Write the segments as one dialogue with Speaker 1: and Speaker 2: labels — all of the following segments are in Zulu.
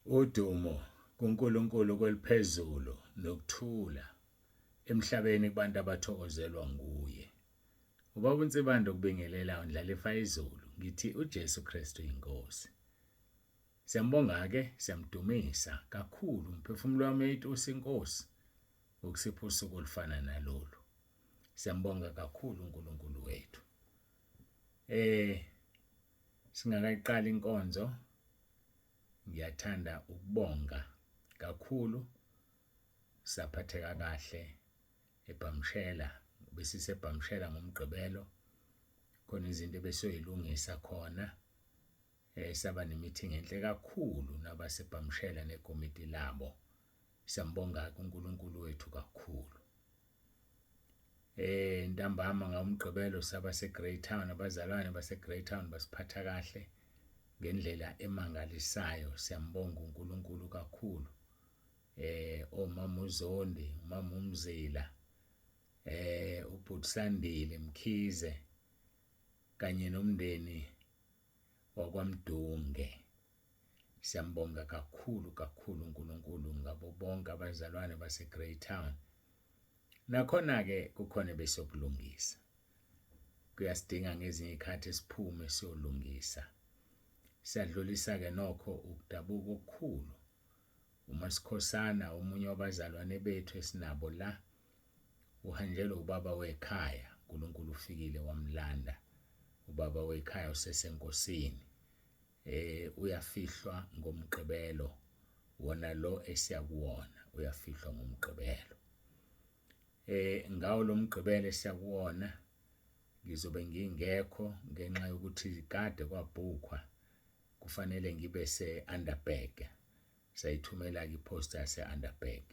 Speaker 1: Udumo kuNkulunkulu kweliphezulu nokuthula emhlabeni kubantu abathokozelwa nguye. Ubaba uNsibanda ukubingelela uNdlalifa izulu ngithi uJesu Kristu inkosi. Siyambonga ke, siyamdumisa kakhulu umphefumulo wami uyayitosa inkosi ukusipha usuku olufana nalolu. Siyambonga kakhulu uNkulunkulu wethu. Singakayiqali inkonzo ngiyathanda ukubonga kakhulu saphatheka kahle eBhamshela besisebhamshela ngomgqibelo khona izinto besoyilungisa khona saba nemeeting enhle kakhulu nabasebhamshela nekomiti labo. Siyambonga uNkulunkulu wethu kakhulu. Ntambama ngomgqibelo saba seGreytown, abazalwane baseGreytown basiphatha kahle ngendlela emangalisayo. Siyambonga uNkulunkulu kakhulu. Omama uZondi, umama uMzila, uBhutisandile Mkhize kanye nomndeni wakwaMdunge. Siyambonga kakhulu uNkulunkulu ngabo bonke abazalwane baseGreytown. Nakhona ke kukhona besokulungisa. Kuyasidinga ngezinye izikhathi siphume siyolungisa. Siyadlulisa ke nokho ukudabuka okukhulu. uMasikhosana omunye wabazalwane bethu esinabo la uhanjelwe ubaba wekhaya. uNkulunkulu ufikile wamlanda. Ubaba wekhaya usesenkosini. Uyafihlwa ngomgqibelo wona lo esiyakuwona uyafihlwa ngomgqibelo. Ngawo lo mgqibelo esiyakuwona ngizobe ngingekho ngenxa yokuthi kade kwabhukhwa kufanele ngibe se-Underberg. Sayithumela ke iposta yase-Underberg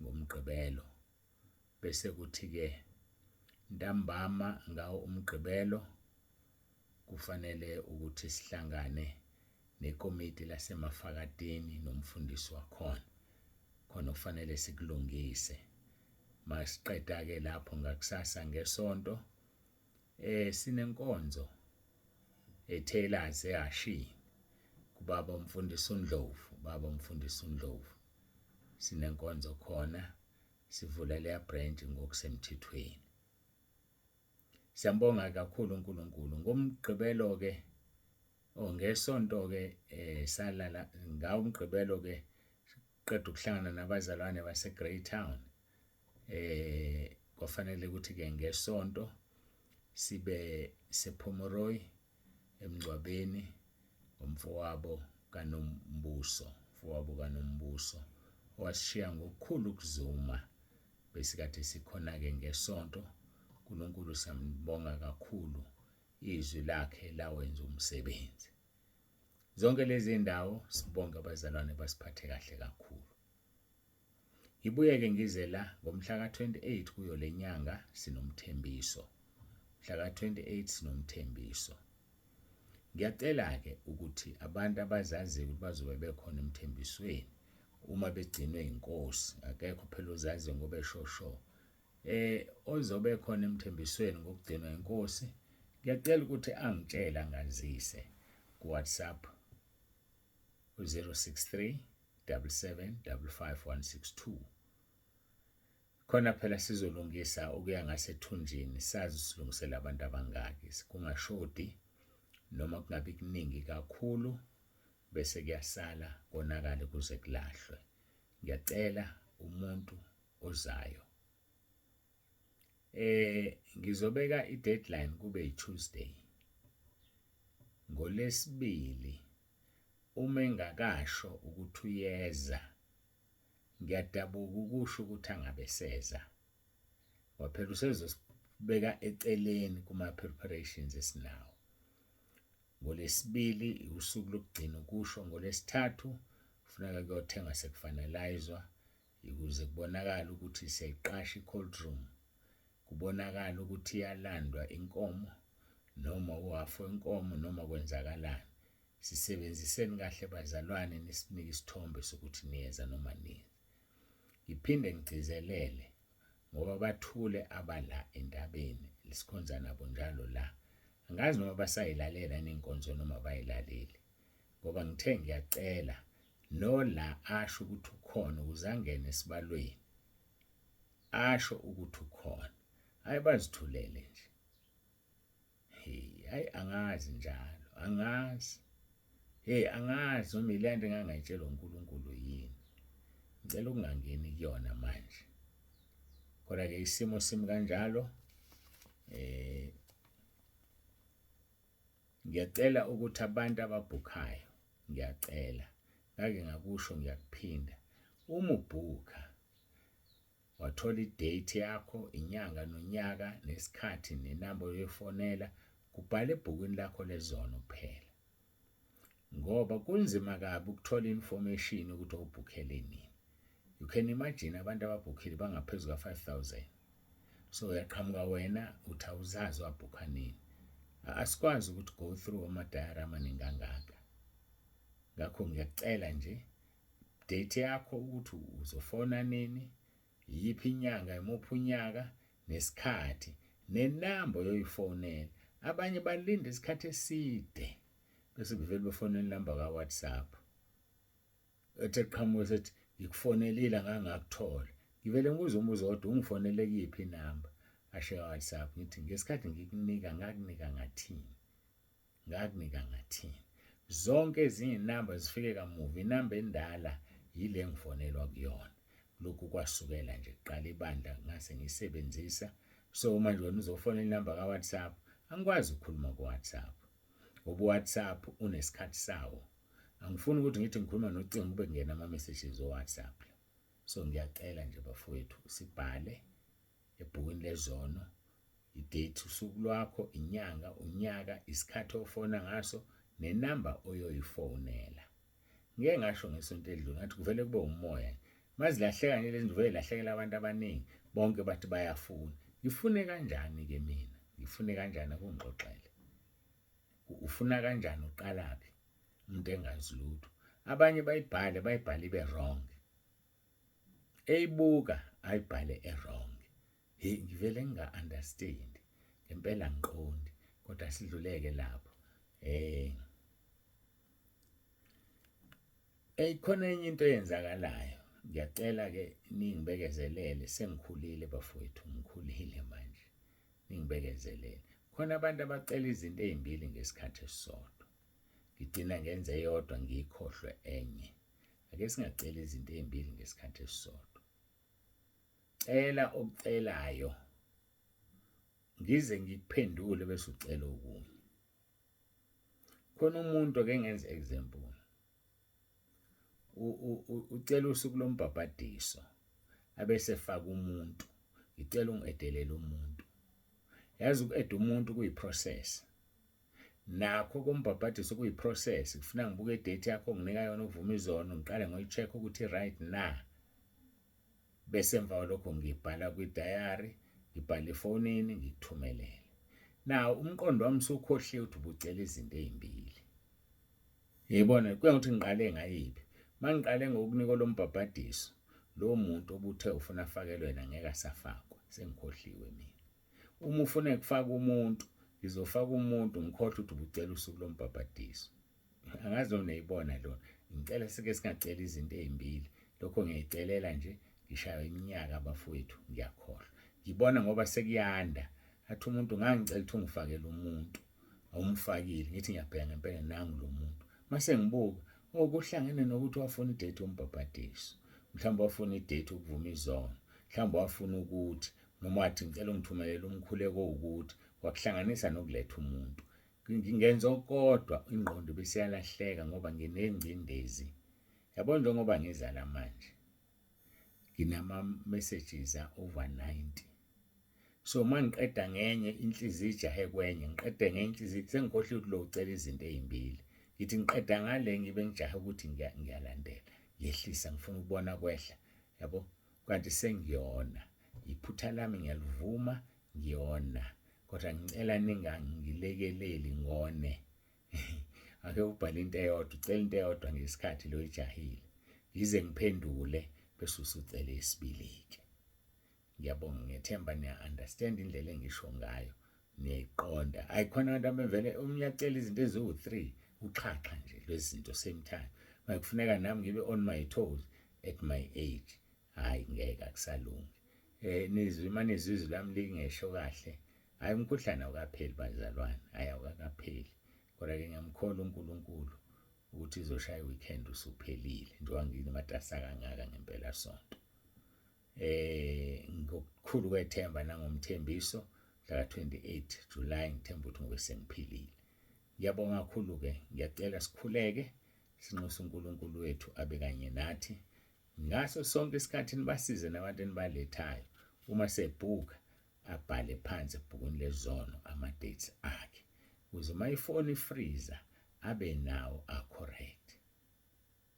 Speaker 1: ngomgqibelo. Bese kuthi ke ntambama ngawo umgqibelo kufanele ukuthi sihlangane nekomiti laseMafakateni nomfundisi wakhona. Khona kufanele sikulungise. Masiqeda ke lapho ngakusasa ngesonto sinenkonzo eTaylors eHashi kubaba umfundisi uNdlovu, baba umfundisi uNdlovu. Sinenkonzo khona sivula leya branch ngokusemthethweni. Siyambonga kakhulu uNkulunkulu. Ngomgqibelo ke ngesonto ke salala ngawo umgqibelo ke qeda ukuhlangana nabazalwane baseGreytown. Kwafanele ukuthi ke ngesonto sibe sePomeroy emgcwabeni umfowabo kaNombuso, washiya ngokukhulu ukuzuma. Besikade sikhona ke ngesonto. uNkulunkulu siyambonga kakhulu, izwi lakhe lawenza umsebenzi. Zonke lezi ndawo sibonga abazalwane basiphathe kahle kakhulu. Ngibuye ke ngize la ngomhla ka-28 kuyo lenyanga sinomthembiso. Mhla ka-28 sinomthembiso. Ngiyacela ke ukuthi abantu abazaziyo ukuthi bazobe bekhona emthembisweni uma begcinwe inkosi. Akekho phela uzaziyo ngoba eshosho. Ozobe khona emthembisweni ngokugcinwa inkosi, ngiyacela ukuthi angitshela ngazise kuWhatsApp u-063 7755 khona phela sizolungisa ukuya ngasethunjini, sazi silungisela abantu abangaki, kungashodi noma kungabi kuningi kakhulu bese kuyasala konakala kuze kulahlwe. Ngiyacela umuntu ozayo ngizobeka i-deadline kube yi-Tuesday. NgoLwesibili uma engakasho ukuthi uyeza, ngiyadabuka ukusho ukuthi angabe seza. Waphela usezosibeka eceleni kuma-preparations esinawo. NgoLwesibili usuku lokugcina ukusho. NgoLwesithathu kufuneka kuyothenga sekufanelizwa ukuze kubonakala ukuthi siyayiqasha i-cold room. Kubonakala ukuthi iyalandwa inkomo noma uhafu wenkomo noma kwenzakalani. Sisebenziseni kahle bazalwane nisinike isithombe sokuthi niyeza noma niye. Ngiphinde ngigcizelele ngoba bathule abala endabeni lesikhonza nabo njalo la. Angazi noma basayilalela inkonzo noma bayilaleli ngoba ngithe ngiyacela nola asho ukuthi ukhona ukuze angene esibalweni asho ukuthi ukhona hayi bazithulele nje hayi angazi njalo angazi angazi noma ilento engangayitshelwa uNkulunkulu yini ngicela ukungangeni kuyona manje kodwa ke isimo simi kanjalo ngiyacela ukuthi abantu ababhukhayo ngiyacela ngake ngakusho ngiyakuphinda uma ubhukha wathola idate yakho inyanga nonyaka nesikhathi nenamba oyefonela kubhala ebhukwini lakho lezono kuphela ngoba kunzima kabi ukuthola information ukuthi ubhukhele nini you can imagine abantu ababhukhile bangaphezulu ka-5,000 so uyaqhamuka wena uthi awuzazi wabhukha nini asikwazi ukuthi go through ama-diagram aningangaka ngakho ngiyacela nje date yakho ukuthi uzofona nini yiphi inyanga imuphi unyaka nesikhathi nenamba oyoyifonela abanye balinda isikhathi eside bese bevele befonela inamba kaWhatsApp ethi qhamuka sethi ngikufonelile ngangakuthola ngivele ngibuza umbuzo kodwa ungifonele kuyiphi inamba asho WhatsApp ngithi ngesikhathi ngikunika ngakunika ngathini zonke ezinye inamba zifike kamuva inamba endala yile ngifonelwa kuyona lokhu kwasukela nje kuqala ibandla ngase ngiyisebenzisa so manje wena uzofonela inamba kaWhatsApp angikwazi ukukhuluma kuWhatsApp ngoba uWhatsApp unesikhathi sawo angifuni ukuthi ngithi ngikhuluma nocingo kube kungena ama messages oWhatsApp so ngiyacela nje bafowethu sibhale ebhukwini lezono idate usuku lwakho inyanga unyaka isikhathi ofona ngaso nenamba oyoyifonela ngeke ngasho ngesonto edlule ngathi kuvele kube umoya mazilahleka nje lezi ndivele lahlekela abantu abaningi bonke bathi bayafuna ngifune kanjani ke mina ngifune kanjani akungixoxele ufuna kanjani uqalapi umuntu engazi lutho abanye bayibhale ibe wrong eyibuka ayibhale wrong ngivele nginga-understand ngempela ngiqondi kodwa sidluleke lapho khona enye into eyenzakalayo ngiyacela ke ningibekezelele sengikhulile bafowethu ngikhulile manje ningibekezelele khona abantu abacela izinto ezimbili ngesikhathi esisodwa ngigcina ngenze eyodwa ngiyikhohlwe enye ake singacela izinto ezimbili ngesikhathi esisodwa cela okucelayo ngize ngikuphendule bese ucela okunye khona umuntu ake ngenze example ucela usuku lombhabhadiso abese faka umuntu ngicela ungedelele umuntu yazi uku-add umuntu kuyiprocess nakho kombhabhadiso kuyiprocess kufuna ngibuke idate yakho nginika yona uvuma izono ngiqale ngoyi-check ukuthi right na bese emva kwalokho ngibhala kwi-diary ngibhala efonini ngikuthumelele now umqondo wami usukhohliwe ukuthi ubucela izinto ezimbili yibona kuya ukuthi ngiqale ngayiphi mangiqale ngokunika lo mbhabhadiso lo muntu obuthe ufuna afakelwe yena ngeke asafakwa sengikhohliwe mina uma ufuna ukufaka umuntu ngizofaka umuntu ngikhohle ukuthi ubucela usuku lombhabhadiso angazi uneyibona lo ngicela sike singacela izinto ezimbili lokho ngiyayicelela nje ngishaya iminyaka abafowethu ngiyakhohlwa ngibona ngoba sekuyanda athi umuntu ngangicela ukuthi ungifakele umuntu awumfakile ngithi ngiyabheka ngempela nangu lo muntu mase ngibuka okuhlangene nokuthi wafuna idate yombhabhadiso mhlawumbe wafuna idate ukuvuma izono mhlawumbe wafuna ukuthi noma wathi ngicela ungithumelele umkhuleko ukuthi wakuhlanganisa nokuletha umuntu ngingenza kodwa ingqondo besiyalahleka ngoba nginengcindezi yabo njengoba ngizala manje nginama messages over 90 so mangiqeda ngenye inhliziyo ijahe kwenye ngiqede ngenye inhliziyo sengikhohle ukuthi lo ucela izinto ezimbili ngithi ngiqeda ngale ngibe ngijahe ukuthi ngiyalandela yehlisa ngifuna ukubona kwehla yabo kanti sengiyona iphutha lami ngiyalivuma ngiyona kodwa ngicela ningangilekeleli ngone ake ubhale into eyodwa ucela into eyodwa ngesikhathi lo ijahile yize ngiphendule bese usucela isibili-ke ngiyabonga ngethemba niya understand indlela engisho ngayo niyayiqonda ayikhona abantu abevele umyacela izinto eziwu3 uxhaxha nje lezi zinto same time makufuneka nami ngibe on my toes at my age, hayi ngeke akusalungi. Nizwe manje izizwe lami lingesho kahle, hayi umkhuhlane awukapheli bazalwane, hayi awukakapheli. Kodwa ke ngiyamkholwa uNkulunkulu ukuthi izoshaya weekend usuphelile njengoba nginamatasa kangaka ngempela sonto. Ngokukhulu kwethemba nangomthembiso mhla ka-28 July ngithemba ukuthi ngobe sengiphilile. Ngiyabonga kakhulu ke, ngiyacela sikhuleke sinxuse uNkulunkulu wethu abe kanye nathi ngaso sonke isikhathi, nibasize nabantu enibalethayo. Uma sebhuka abhale phansi ebhukwini lezono ama-dates akhe ukuze uma ifoni ifreezer abe nawo a-correct.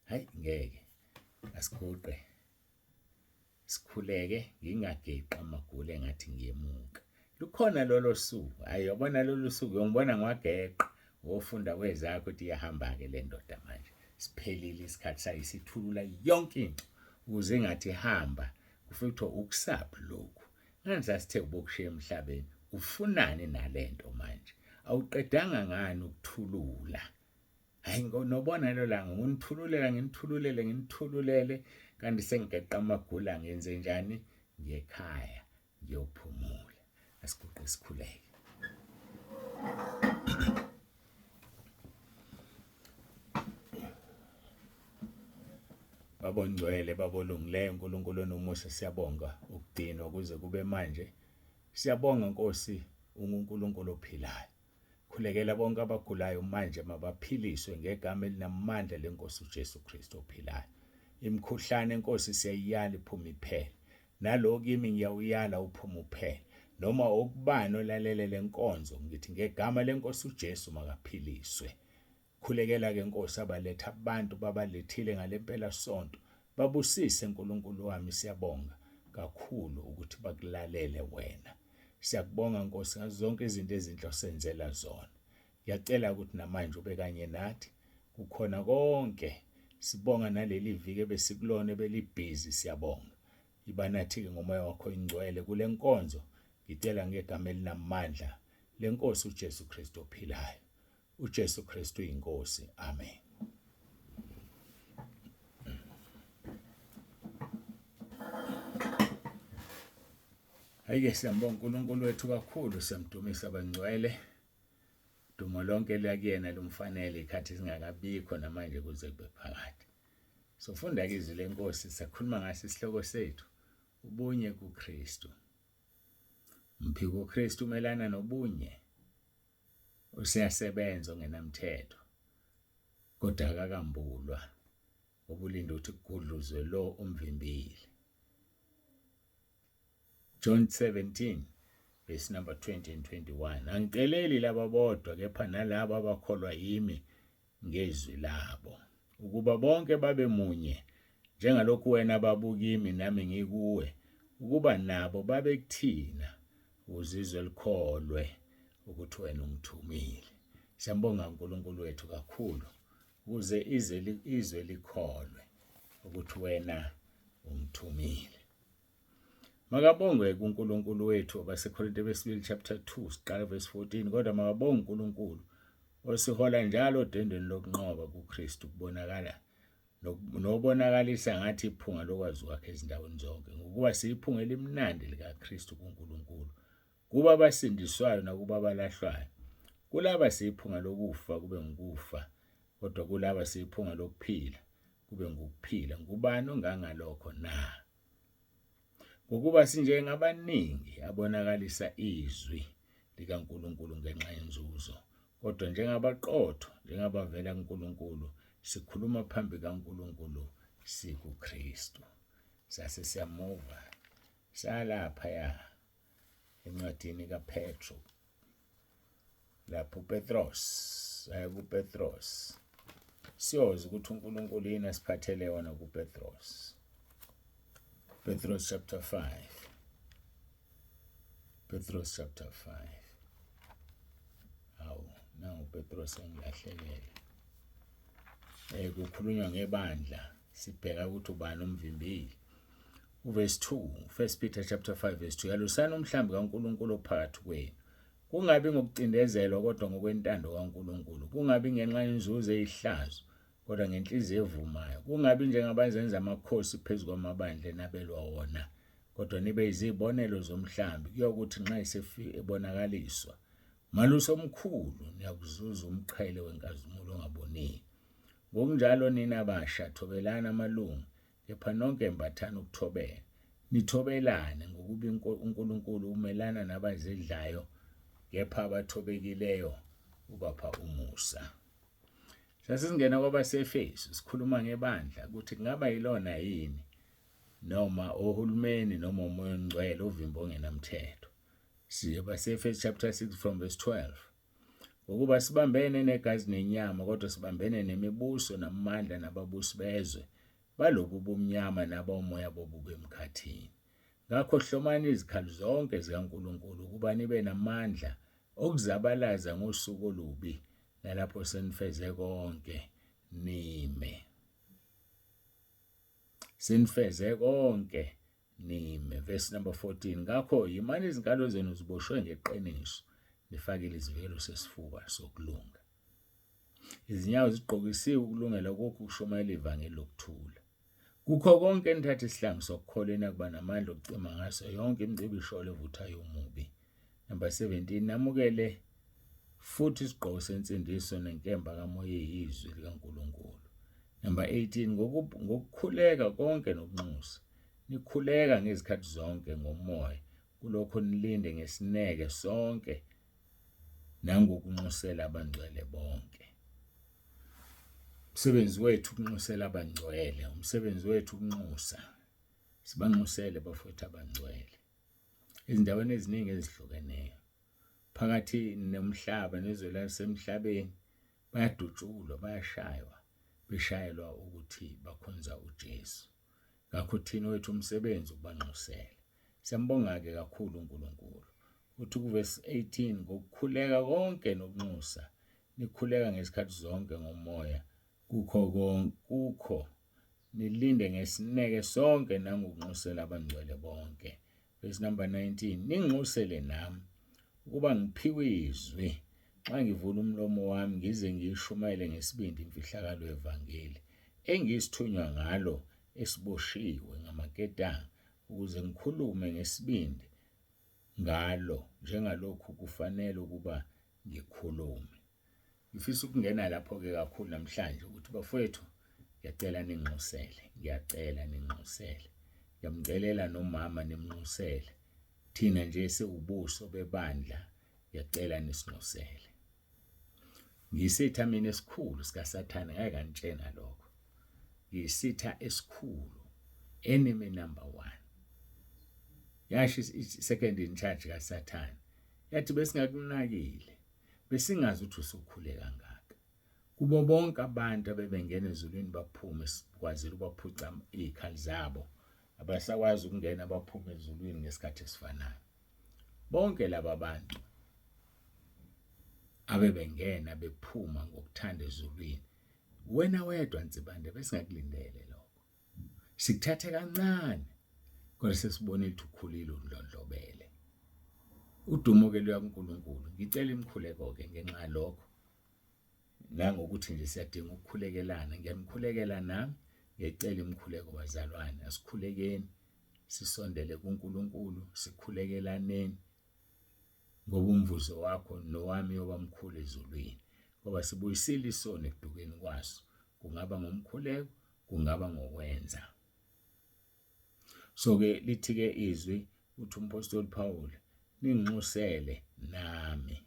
Speaker 1: Hayi ngeke asiguqe sikhuleke, ngingageqi amagulu engathi ngiyemuka. Lukhona lolo suku, hayi yabona lolu suku uyongibona ngiwageqa wofunda kwezakho ukuthi iyahamba-ke le ndoda manje. Siphelile isikhathi sayo, sithulula yonke into ukuze engathi hamba kufike kuthiwa ukusaphi lokhu. Ngani sasithe ubokushiya emhlabeni, ufunani nalento manje? Awuqedanga ngani ukuthulula? Hayi nobona lo langa nginithululele kanti sengigeqa amagula, ngenze njani? Ngekhaya ngiyophumula. Asiguqe sikhuleke. Babongcwele babolungileyo, uNkulunkulu onomusa, siyabonga ukudinwa kuze kube manje. Siyabonga Nkosi uNkulunkulu ophilayo. Khulekela bonke abagulayo manje mabaphiliswe ngegama elinamandla leNkosi uJesu Kristu ophilayo. Imikhuhlane Nkosi siyayiyala iphume iphele. Nalo kimi ngiyawuyala uphume uphele. Noma okubani olalele lenkonzo ngithi ngegama leNkosi uJesu makaphiliswe. Khulekela ke Nkosi abaletha abantu babalethile ngalempela sonto. Babusise uNkulunkulu wami, siyabonga kakhulu ukuthi bakulalele wena. Siyakubonga Nkosi ngazo zonke izinto ezinhle osenzela zona. Ngiyacela ukuthi namanje ube kanye nathi kukhona konke. Sibonga naleli viki ebesikulona ebelibhizi, siyabonga. Iba nathi-ke ngomoya wakho ingcwele kule nkonzo. Ngicela ngegama elinamandla leNkosi uJesu Kristu ophilayo. uJesu Kristu uyinkosi. Amen. Ayike siyambonga uNkulunkulu wethu kakhulu, siyamdumisa abangcwele. Dumo lonke lakuyena lumfanele ikhathi singakabikho namanje kuze kube phakade. Sofunda ke izwi lenkosi, sakhuluma ngaso isihloko sethu, ubunye kuKristu. Mphiko uKristu umelana nobunye. Usiyasebenza ongenamthetho, kodwa akakambulwa, obulinda ukuthi kugudluzwe lo umvimbile. John 17 verse number 20 and 21. Angiceleli laba bodwa kepha nalabo abakholwa yimi ngezwi labo, ukuba bonke babe munye njengalokhu wena babukimi nami ngikuwe, ukuba nabo babe kuthina, uzizwe likholwe ukuthi wena ungithumile. Siyambonga uNkulunkulu wethu kakhulu ukuze izwe likholwe ukuthi wena ungithumile. Makabongwe uNkulunkulu wethu, abaseKorinte besibili chapter 2 siqala verse 14. Kodwa makabongwe uNkulunkulu osihola njalo odendweni lokunqoba kuKristu, kubonakala nobonakalisa ngathi iphunga lokwazi kwakhe ezindaweni zonke, ngokuba siyiphunga elimnandi likaKristu kuNkulunkulu, kuba abasindiswayo nakuba abalahlwayo. Kulaba siyiphunga lokufa kube ngukufa, kodwa kulaba siyiphunga lokuphila kube ngukuphila. Ngubani ongangalokho na? Ngokuba sinjengabaningi abonakalisa izwi likaNkulunkulu ngenxa yenzuzo, kodwa njengabaqotho, njengabavela kuNkulunkulu, sikhuluma phambi kaNkulunkulu sikuKristu. Sase siyamuva salapha ya encwadini kaPetro, lapho uPetros kuPetros siyoza ukuthi uNkulunkulu yini asiphathele wona kuPetros. Petros chapter 5. Petros chapter 5. Awu, nangu Petros engilahlekele. Kukhulunywa ngebandla, sibheka ukuthi ubani umvimbili. Verse 2, 1 Peter chapter 5 verse 2. Yalusana umhlambi kaNkulunkulu phakathi kwenu. Kungabi ngokucindezelwa kodwa ngokwentando kaNkulunkulu. Kungabi ngenxa yenzuzo eyihlazo, kodwa ngenhliziyo evumayo, kungabi njengabazenza amakhosi phezu kwamabandla enabelwa wona, kodwa nibe yizibonelo zomhlambi kuyokuthi nxa ebonakaliswa maluso omkhulu niyakuzuza umqhele wenkazimulo ongaboniyo. Ngokunjalo nina basha thobelana amalungu, kepha nonke embathana ukuthobela, nithobelane ngokuba uNkulunkulu umelana nabazidlayo, kepha abathobekileyo ubapha umusa. Sasingena kwabaseFesu sikhuluma ngebandla ukuthi kungaba yilona yini noma ohulumeni noma umoya ongcwele ovimba ongenamthetho. AbaseFesu chapter 6 from verse 12. Ngokuba sibambene negazi nenyama, kodwa sibambene nemibuso namandla nababusi bezwe balobu bomnyama nabomoya bobubi emkhathini. Ngakho hlomani izikhali zonke zikaNkulunkulu ukuba nibe namandla okuzabalaza ngosuku olubi, nalapho senifeze konke nime. Senifeze konke nime. Verse number 14. Ngakho yimani izinkalo zenu ziboshwe ngeqiniso, nifakile isivikelo sesifuba sokulunga. Izinyawo zigqokisiwe ukulungela kokhu kushumayela ivangeli lokuthula. Kukho konke nithatha isihlangu sokukholwa kuba namandla okucima ngaso yonke imicibisholo evuthayo umubi. Number 17. Namukele futhi isigqoko sensindiso nenkemba kamoya eyizwi likaNkulunkulu. Number 18. Ngokukhuleka konke nokunxusa, nikhuleka ngezikhathi zonke ngomoya, kulokho nilinde ngesineke sonke nangokunxusela abangcwele bonke. Umsebenzi wethu ukunxusela abangcwele, umsebenzi wethu ukunxusa, sibanxusele bafowethu abangcwele ezindaweni eziningi ezihlukeneyo phakathi nomhlaba nezwe lasemhlabeni. Bayadutshulwa, bayashaywa, beshayelwa ukuthi bakhonza uJesu. Ngakho thina wethu umsebenzi ukubanxusela. Siyambonga-ke kakhulu uNkulunkulu. Uthi kuverse 18, ngokukhuleka konke nokunxusa, nikhuleka ngesikhathi zonke ngomoya, kukho nilinde ngesineke sonke nangokunxusela abangcwele bonke. Verse number 19. Ninginxusele nami ukuba ngiphiwe izwi xa ngivula umlomo wami ngize ngishumayele ngesibindi imfihlakalo yevangeli engisithunywa ngalo esiboshiwe ngamaketanga, ukuze ngikhulume ngesibindi ngalo njengalokhu kufanele ukuba ngikhulume. Ngifisa ukungena lapho-ke kakhulu namhlanje ukuthi bafowethu ngiyacela ninginxusele, ngiyamcelela nomama nimnxusele. Thina nje siwubuso bebandla, ngiyacela nisinxusele. Ngiyisitha mina esikhulu sikaSathane, ngeke kanitshena lokho. Ngiyisitha esikhulu, enemy number 1. Yasho second in charge kaSathane, yathi besingakunakile, besingazi ukuthi usukhule kangaka. Kubo bonke abantu abebengena ezulwini baphume, sikwazile ukubaphuca izikhali zabo, abasakwazi ukungena baphume ezulwini ngesikhathi esifanayo. Bonke laba bantu abebengena bephuma ngokuthanda ezulwini, wena wedwa Nsibande besingakulindele lokho. Sikuthathe kancane kodwa sesibonile ukuthi ukhulile undlondlobele. Udumo-ke luya kuNkulunkulu. Ngicela imikhuleko-ke ngenxa lokho, nangokuthi nje siyadinga ukukhulekelana. Ngiyanikhulekela nami, ngiyacela imikhuleko bazalwane. Asikhulekeni, sisondele kuNkulunkulu, sikhulekelaneni ngoba umvuzo wakho nowami yobamkhulu ezulwini. Ngoba sibuyisile isono ekudukeni kwaso, kungaba ngomkhuleko, kungaba ngokwenza. So-ke lithi-ke izwi uthi umpostoli Paul, ninginxusele nami.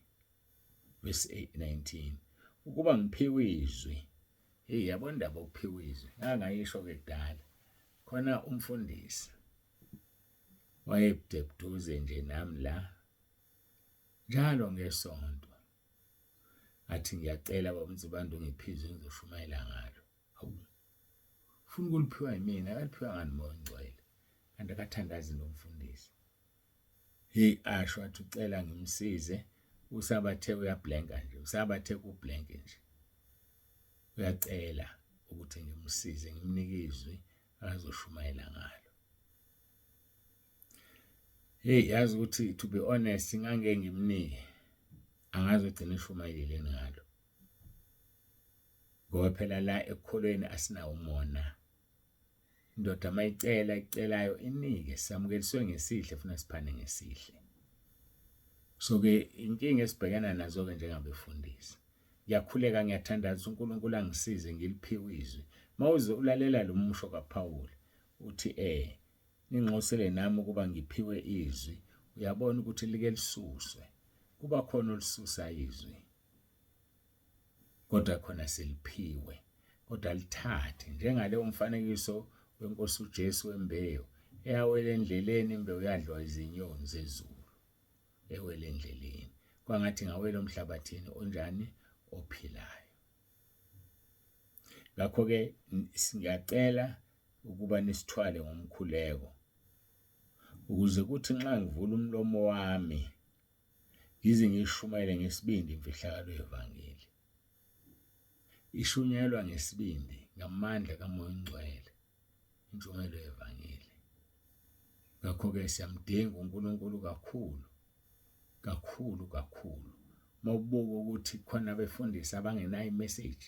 Speaker 1: Verse 19. Ukuba ngiphiwe izwi. Yabona indaba ukuphiwa izwi. Ngayisho-ke kudala. Khona umfundisi wayebuduze nje nami la, njalo ngesonto, athi ngiyacela baba uNzibande ungiphize ngizoshumayela ngalo. Hawu, ufuna ukuliphiwa yimina, akaliphiwa ngani Moya Ongcwele, kanti akathandazi nomfundisi. Asho athi ucela ngimsize, usabathe uyablanka nje, usabathe kublank nje. Uyacela ukuthi ngimsize, ngimnike izwi azoshumayela ngalo. Yazi ukuthi to be honest, ngangeke ngimnike, angazogcina eshumayeleni ngalo. ngoba phela la ekukholweni asinawo umona. Indoda icelayo inike, samukeliswe ngesihle funa siphane ngesihle. So-ke inkinga esibhekana nazo-ke njengabefundisi, ngiyakhuleka ngiyathandaza uNkulunkulu angisize ngiliphiwe izwi. Mawuze ulalela lo musho kaPhawuli uthi ninxusele nami ukuba ngiphiwe izwi, uyabona ukuthi like lisuswe. Kuba khona olisusa izwi, kodwa khona seliphiwe, kodwa lithathe njengale umfanekiso wenkosi uJesu wembewu eyawela endleleni, imbewu yadliwa izinyoni zezulu ewela endleleni, kwangathi ngawela emhlabathini onjani, ophilayo. Ngakho-ke ngiyacela ukuba nisithwale ngomkhuleko ukuze kuthi nxa ngivula umlomo wami ngize ngishumayele ngesibindi imfihlakalo yevangeli. Ishunyelwa ngesibindi ngamandla kaMoya oNgcwele intshumayelo yevangeli. Ngakho-ke siyamdinga uNkulunkulu kakhulu. Mawubuka ukuthi khona abefundisi abangenayo imessage,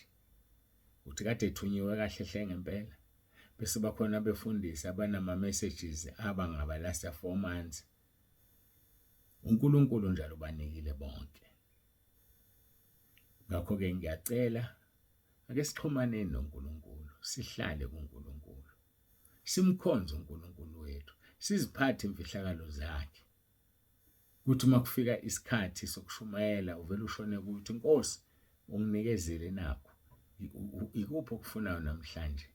Speaker 1: uthi kade ethunyiwe kahle hle ngempela, bese bakhona abefundisi abanama-messages abangaba last 4 months. uNkulunkulu njalo banikile bonke. Ngakho-ke ngiyacela ake sixhumaneni noNkulunkulu, sihlale kuNkulunkulu, simkhonze uNkulunkulu wethu, siziphathe imfihlakalo zakhe. Kuthi makufika isikhathi sokushumayela uvela ushone kuthi Nkosi unginikezele nakho. Ikuphi okufunayo namhlanje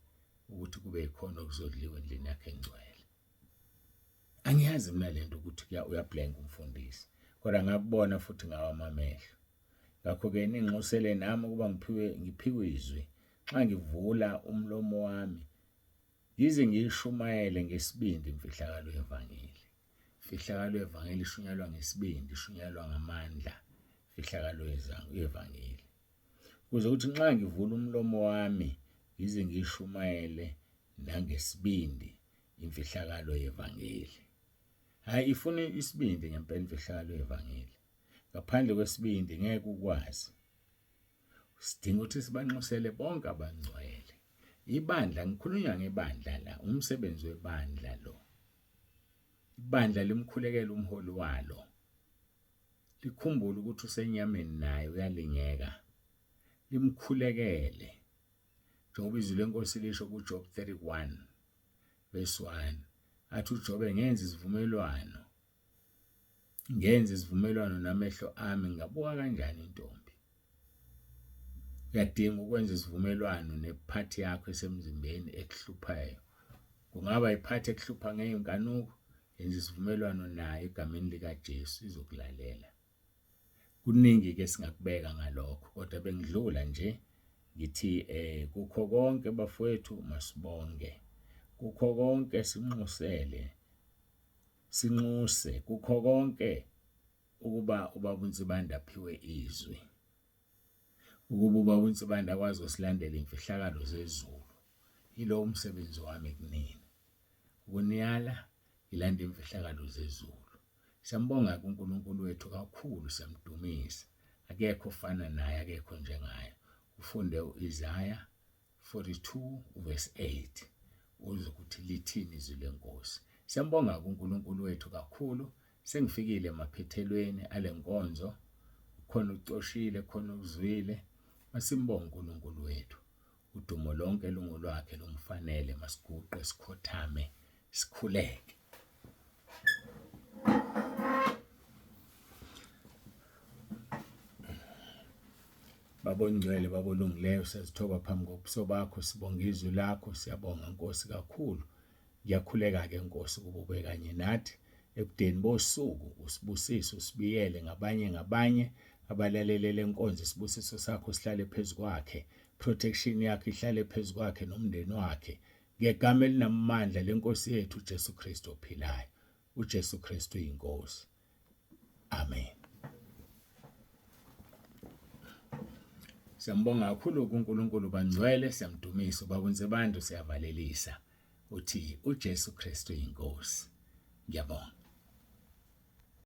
Speaker 1: ukuthi kube ikhona okuzodliwa endlini yakhe engcwele? Angiyazi mina lento ukuthi uyabhlenga umfundisi, kodwa ngakubona futhi ngawami amehlo. Ngakho-ke ninxusele nami ukuba ngiphiwe izwi xa ngivula umlomo wami yize ngiyishumayele ngesibindi imfihlakalo yevangeli. Imfihlakalo yevangeli ishunyalwa ngesibindi, ishunyalwa ngamandla, imfihlakalo yevangeli. Kuze ukuthi nxa ngivula umlomo wami yize ngiyishumayele nangesibindi imfihlakalo yevangeli. Hayi ifuna isibindi ngempela imfihlakalo yevangeli. Ngaphandle kwesibindi ngeke ukwazi. Sidinga ukuthi sibanxusele bonke abangcwele. Ibandla, ngikhulunywa ngebandla la, umsebenzi webandla lo. Ibandla limkhulekela umholi walo. Likhumbule ukuthi usenyameni naye uyalingeka. Limkhulekele. Njengoba izwi lenkosi lisho kuJob 31 verse 1. Athi uJobe ngenza isivumelwano namehlo ami, ngabuka kanjani intombi. Uyadinga ukwenza isivumelwano nephathi yakho esemzimbeni ekuhluphayo. Kungaba iphathi ekuhlupha ngeinkanuko, yenza isivumelwano naye egameni likaJesu izokulalela. Kuningi-ke singakubeka ngalokho, kodwa bengidlula nje ngithi kukho konke bafowethu masibonge. Kukho konke sinxuse kukho konke ukuba ubaba uNsibanda aphiwe izwi. Ukuba ubaba uNsibanda akwazi usilandela imfihlakalo zezulu. Yilo umsebenzi wami kunina. Ukuniyala ilanda imfihlakalo zezulu. Siyambonga uNkulunkulu wethu kakhulu, siyamdumisa. Akekho ofana naye, akekho njengaye. Ufunde uIsaiah 42 verse 8. Uzokuthi lithini izwi lenkosi. Siyambonga uNkulunkulu wethu kakhulu. Sengifikile emaphethelweni alenkonzo. Khona ucoshile, khona uzwile. Masimbonge uNkulunkulu wethu. Udumo lonke lungolwakhe, lumfanele. Masiguqe, sikhothame, sikhuleke. Baba ongcwele, baba olungileyo, siyazithoba phambi kobuso bakho, sibonga izwi lakho, siyabonga Nkosi kakhulu. Ngiyakhuleka-ke Nkosi ukuba ube kanye nathi ebudeni bosuku, usibusise, usibiyele ngabanye abalalele lenkonzo. Isibusiso sakho sihlale phezu kwakhe, protection yakho ihlale phezu kwakhe nomndeni wakhe, ngegama elinamandla lenkosi yethu uJesu Kristu ophilayo. uJesu Kristu uyinkosi. Amen. Siyambonga kakhulu uNkulunkulu bangcwele, siyamdumisa ubaba uNsibanda, siyavalelisa uthi uJesu Kristu uyinkosi. Ngiyabonga.